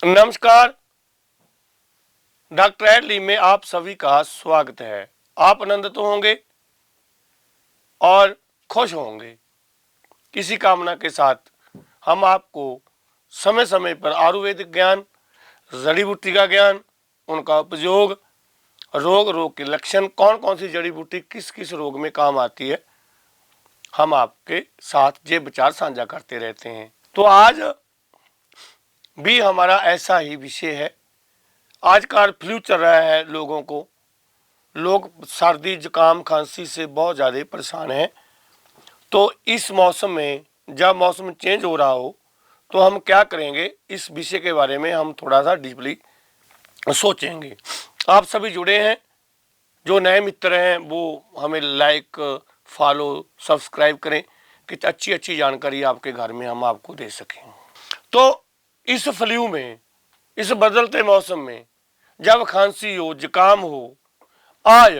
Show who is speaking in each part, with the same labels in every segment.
Speaker 1: नमस्कार। डॉक्टर एडली में आप सभी का स्वागत है। आप आनंदित होंगे और खुश होंगे। इसी कामना के साथ हम आपको समय समय पर आयुर्वेदिक ज्ञान, जड़ी बूटी का ज्ञान, उनका उपयोग, रोग के लक्षण, कौन कौन सी जड़ी बूटी किस किस रोग में काम आती है, हम आपके साथ ये विचार साझा करते रहते हैं। तो आज भी हमारा ऐसा ही विषय है। आजकल फ्लू चल रहा है, लोग सर्दी जुकाम खांसी से बहुत ज़्यादा परेशान हैं। तो इस मौसम में जब मौसम चेंज हो रहा हो तो हम क्या करेंगे, इस विषय के बारे में हम थोड़ा सा डीपली सोचेंगे। आप सभी जुड़े हैं, जो नए मित्र हैं वो हमें लाइक, फॉलो, सब्सक्राइब करें कि अच्छी अच्छी जानकारी आपके घर में हम आपको दे सकें। तो इस फ्लू में, इस बदलते मौसम में जब खांसी हो, जुकाम हो, आज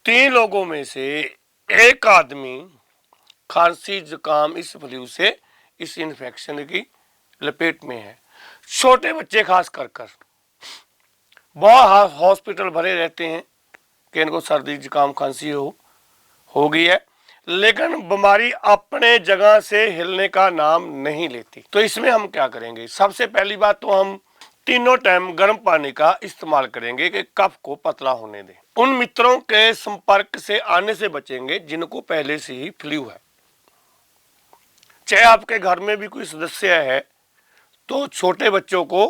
Speaker 1: 3 लोगों में से एक आदमी खांसी जुकाम इस फ्लू से, इस इन्फेक्शन की लपेट में है। छोटे बच्चे खास कर बहुत हॉस्पिटल भरे रहते हैं कि इनको सर्दी जुकाम खांसी हो गई है, लेकिन बीमारी अपने जगह से हिलने का नाम नहीं लेती। तो इसमें हम क्या करेंगे? सबसे पहली बात तो हम तीनों टाइम गर्म पानी का इस्तेमाल करेंगे कि कफ को पतला होने दें। उन मित्रों के संपर्क से आने से बचेंगे जिनको पहले से ही फ्लू है। चाहे आपके घर में भी कोई सदस्य है तो छोटे बच्चों को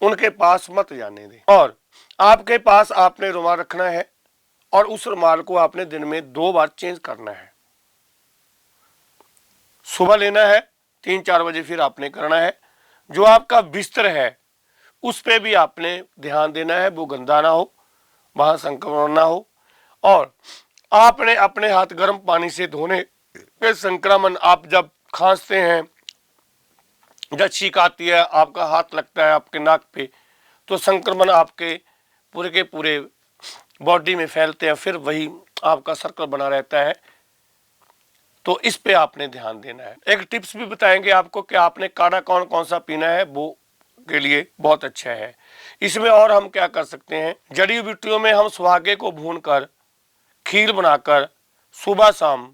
Speaker 1: उनके पास मत जाने दें। और आपके पास आपने रुमाल रखना है और उस रुमाल को आपने दिन में 2 बार चेंज करना है। सुबह लेना है 3-4 बजे, फिर आपने करना है। जो आपका बिस्तर है उस पे भी आपने ध्यान देना है, वो गंदा ना हो, वहां संक्रमण ना हो। और आपने अपने हाथ गर्म पानी से धोने के संक्रमण, आप जब खांसते हैं, जब छींक आती है, आपका हाथ लगता है आपके नाक पे, तो संक्रमण आपके पूरे के पूरे बॉडी में फैलते हैं, फिर वही आपका सर्कल बना रहता है। तो इस पे आपने ध्यान देना है। एक टिप्स भी बताएंगे आपको कि आपने काढ़ा कौन कौन सा पीना है, वो के लिए बहुत अच्छा है। इसमें और हम क्या कर सकते हैं, जड़ी बूटियों में हम सुहागे को भूनकर खीर बनाकर सुबह शाम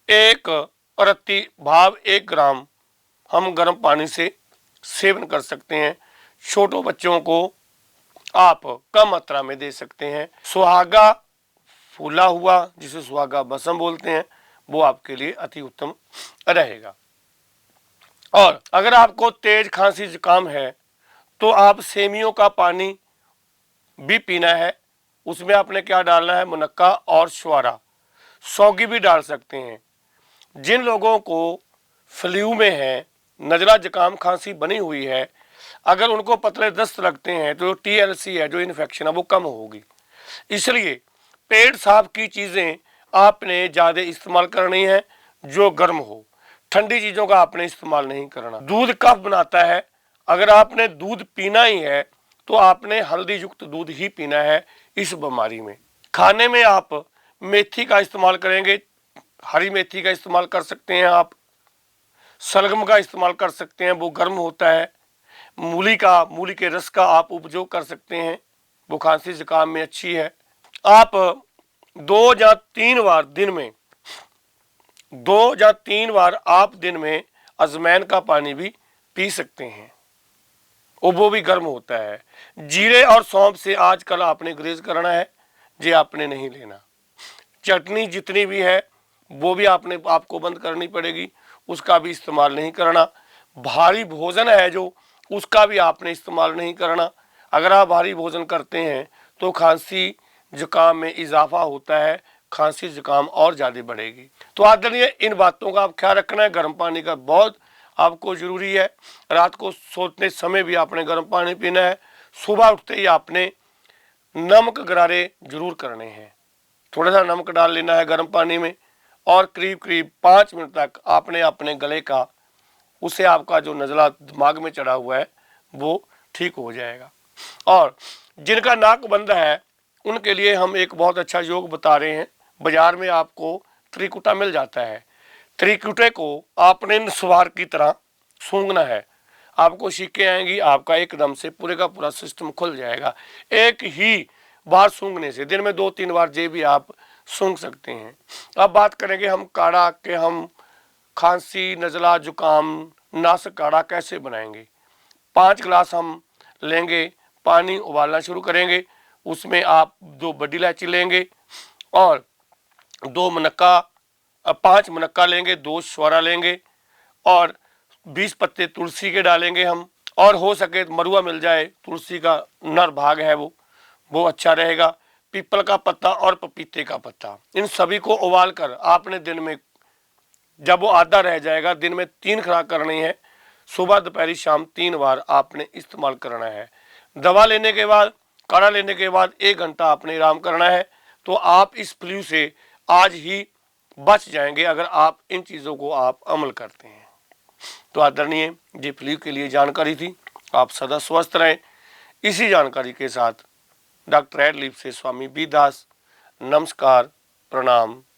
Speaker 1: 1 प्रति भाव 1 ग्राम हम गर्म पानी से सेवन कर सकते हैं। छोटों बच्चों को आप कम मात्रा में दे सकते हैं। सुहागा फूला हुआ, जिसे सुहागा बसम बोलते हैं, वो आपके लिए अति उत्तम रहेगा। और अगर आपको तेज खांसी जुकाम है तो आप सेमियों का पानी भी पीना है। उसमें आपने क्या डालना है, मुनक्का और छुआरा, सौगी भी डाल सकते हैं। जिन लोगों को फ्लू में है, नजला जुकाम खांसी बनी हुई है, अगर उनको पतले दस्त लगते हैं तो TLC है, जो इन्फेक्शन है, वो कम होगी। इसलिए पेट साफ की चीज़ें आपने ज़्यादा इस्तेमाल करनी है, जो गर्म हो। ठंडी चीज़ों का आपने इस्तेमाल नहीं करना। दूध कफ बनाता है, अगर आपने दूध पीना ही है तो आपने हल्दी युक्त दूध ही पीना है इस बीमारी में। खाने में आप मेथी का इस्तेमाल करेंगे, हरी मेथी का इस्तेमाल कर सकते हैं, आप सलगम का इस्तेमाल कर सकते हैं, वो गर्म होता है। मूली के रस का आप उपयोग कर सकते हैं, वो खांसी जुकाम में अच्छी है। आप 2 या 3 बार दिन में 2 या 3 बार आप दिन में अजमैन का पानी भी पी सकते हैं, वो भी गर्म होता है। जीरे और सौंफ से आजकल आपने गुरेज करना है, ये आपने नहीं लेना। चटनी जितनी भी है वो भी आपको बंद करनी पड़ेगी, उसका भी इस्तेमाल नहीं करना। भारी भोजन है जो, उसका भी आपने इस्तेमाल नहीं करना। अगर आप भारी भोजन करते हैं तो खांसी जुकाम में इजाफा होता है, खांसी जुकाम और ज़्यादा बढ़ेगी। तो आदरणीय, इन बातों का आप ख्याल रखना है। गर्म पानी का बहुत आपको ज़रूरी है। रात को सोते समय भी आपने गर्म पानी पीना है। सुबह उठते ही आपने नमक गरारे जरूर करने हैं। थोड़ा सा नमक डाल लेना है गर्म पानी में, और करीब करीब 5 मिनट तक आपने अपने गले का, उससे आपका जो नज़ला दिमाग में चढ़ा हुआ है वो ठीक हो जाएगा। और जिनका नाक बंद है उनके लिए हम एक बहुत अच्छा योग बता रहे हैं। बाजार में आपको त्रिकुटा मिल जाता है। त्रिकुटे को आपने सवार की तरह सूंघना है। आपको शिक्के आएंगी, आपका एकदम से पूरे का पूरा सिस्टम खुल जाएगा। एक ही बार सूंघने से दिन में 2-3 बार जे भी आप सूंघ सकते हैं। अब बात करेंगे हम काढ़ा के, हम खांसी, नज़ला, जुकाम, नासक काढ़ा कैसे बनाएंगे। 5 गिलास हम लेंगे, पानी उबालना शुरू करेंगे, उसमें आप 2 बड़ी इलायची लेंगे और 2 मुनक्का 5 मुनक्का लेंगे, 2 छुआरा लेंगे और 20 पत्ते तुलसी के डालेंगे हम, और हो सके तो मरुआ मिल जाए, तुलसी का नर भाग है वो अच्छा रहेगा, पीपल का पत्ता और पपीते का पत्ता। इन सभी को उबाल कर आपने दिन में, जब वो आधा रह जाएगा, दिन में 3 खुराक करनी है, सुबह दोपहर शाम 3 बार आपने इस्तेमाल करना है। दवा लेने के बाद, काढ़ा लेने के बाद 1 घंटा आपने आराम करना है। तो आप इस फ्लू से आज ही बच जाएंगे अगर आप इन चीज़ों को आप अमल करते हैं। तो आदरणीय, ये फ्लू के लिए जानकारी थी। आप सदा स्वस्थ रहें। इसी जानकारी के साथ डॉक्टर एड लिप से स्वामी बी दास, नमस्कार, प्रणाम।